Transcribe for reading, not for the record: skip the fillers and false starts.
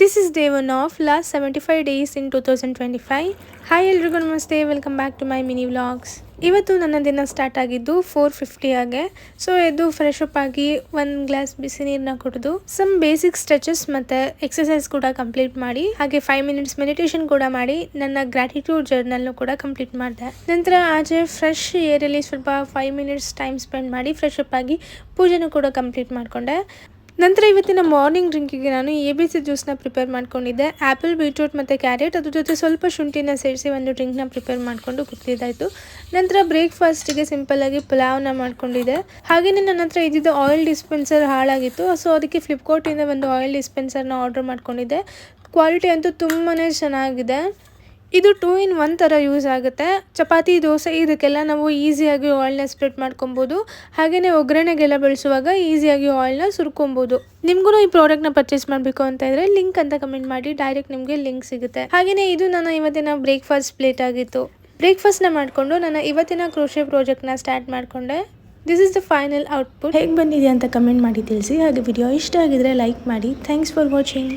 This is day 1 of last 75 days in 2025. Hi ಎಲ್ರಿಗೂ ನಮಸ್ತೆ, welcome back to my mini vlogs. ಇವತ್ತು ನನ್ನ ದಿನ ಸ್ಟಾರ್ಟ್ ಆಗಿದ್ದು 4:50 ಆಗೆ. ಸೊ ಎದ್ದು ಫ್ರೆಶ್ ಅಪ್ ಆಗಿ ಒಂದು ಗ್ಲಾಸ್ ಬಿಸಿ ನೀರನ್ನ ಕುಡಿದು ಸಮ್ ಬೇಸಿಕ್ ಸ್ಟ್ರೆಚಸ್ ಮತ್ತು ಎಕ್ಸಸೈಸ್ ಕೂಡ ಕಂಪ್ಲೀಟ್ ಮಾಡಿ, ಹಾಗೆ 5 ಮಿನಿಟ್ಸ್ ಮೆಡಿಟೇಷನ್ ಕೂಡ ಮಾಡಿ ನನ್ನ ಗ್ರ್ಯಾಟಿಟ್ಯೂಡ್ ಜರ್ನಲ್ನು ಕೂಡ ಕಂಪ್ಲೀಟ್ ಮಾಡಿದೆ. ನಂತರ ಆಚೆ ಫ್ರೆಶ್ ಏರಲ್ಲಿ ಸ್ವಲ್ಪ 5 ಮಿನಿಟ್ಸ್ ಟೈಮ್ ಸ್ಪೆಂಡ್ ಮಾಡಿ ಫ್ರೆಶ್ ಅಪ್ ಆಗಿ ಪೂಜೆನೂ ಕೂಡ ಕಂಪ್ಲೀಟ್ ಮಾಡಿಕೊಂಡೆ. ನಂತರ ಇವತ್ತಿನ ಮಾರ್ನಿಂಗ್ ಡ್ರಿಂಕಿಗೆ ನಾನು ABC ಜ್ಯೂಸ್ನ ಪ್ರಿಪೇರ್ ಮಾಡ್ಕೊಂಡಿದ್ದೆ. ಆ್ಯಪಲ್, ಬೀಟ್ರೂಟ್ ಮತ್ತು ಕ್ಯಾರೆಟ್, ಅದ್ರ ಜೊತೆ ಸ್ವಲ್ಪ ಶುಂಠಿನ ಸೇರಿಸಿ ಒಂದು ಡ್ರಿಂಕ್ನ ಪ್ರಿಪೇರ್ ಮಾಡಿಕೊಂಡು ಕುಡಿದಿದ್ದಾಯಿತು. ನಂತರ ಬ್ರೇಕ್ಫಾಸ್ಟಿಗೆ ಸಿಂಪಲ್ಲಾಗಿ ಪಲಾವ್ನ ಮಾಡ್ಕೊಂಡಿದ್ದೆ. ಹಾಗೆಯೇ ನನ್ನ ಹತ್ರ ಇದ್ದಿದ್ದು ಆಯಿಲ್ ಡಿಸ್ಪೆನ್ಸರ್ ಹಾಳಾಗಿತ್ತು. ಸೊ ಅದಕ್ಕೆ ಫ್ಲಿಪ್ಕಾರ್ಟಿಂದ ಒಂದು ಆಯಿಲ್ ಡಿಸ್ಪೆನ್ಸರ್ನ ಆರ್ಡರ್ ಮಾಡ್ಕೊಂಡಿದ್ದೆ. ಕ್ವಾಲಿಟಿ ಅಂತೂ ತುಂಬಾ ಚೆನ್ನಾಗಿದೆ. ಇದು 2-in-1 ಥರ ಯೂಸ್ ಆಗುತ್ತೆ. ಚಪಾತಿ, ದೋಸೆ ಇದಕ್ಕೆಲ್ಲ ನಾವು ಈಸಿಯಾಗಿ ಆಯಿಲ್ನ ಸ್ಪ್ರೆಡ್ ಮಾಡ್ಕೊಬೋದು. ಹಾಗೆಯೇ ಒಗ್ಗರಣೆಗೆಲ್ಲ ಬಳಸುವಾಗ ಈಸಿಯಾಗಿ ಆಯಿಲ್ನ ಸುರ್ಕೊಬೋದು. ನಿಮಗೂ ಈ ಪ್ರಾಡಕ್ಟ್ನ ಪರ್ಚೇಸ್ ಮಾಡಬೇಕು ಅಂತ ಇದ್ದರೆ ಲಿಂಕ್ ಅಂತ ಕಮೆಂಟ್ ಮಾಡಿ, ಡೈರೆಕ್ಟ್ ನಿಮಗೆ ಲಿಂಕ್ ಸಿಗುತ್ತೆ. ಹಾಗೆಯೇ ಇದು ನನ್ನ ಇವತ್ತಿನ ಬ್ರೇಕ್ಫಾಸ್ಟ್ ಪ್ಲೇಟ್ ಆಗಿತ್ತು. ಬ್ರೇಕ್ಫಾಸ್ಟ್ನ ಮಾಡಿಕೊಂಡು ನನ್ನ ಇವತ್ತಿನ ಕ್ರೋಶೆ ಪ್ರಾಜೆಕ್ಟ್ನ ಸ್ಟಾರ್ಟ್ ಮಾಡಿಕೊಂಡೆ. This is the final output. ಹೇಗೆ ಬಂದಿದೆ ಅಂತ ಕಮೆಂಟ್ ಮಾಡಿ ತಿಳಿಸಿ. ಹಾಗೆ ವಿಡಿಯೋ ಇಷ್ಟ ಆಗಿದ್ರೆ ಲೈಕ್ ಮಾಡಿ. Thanks for watching.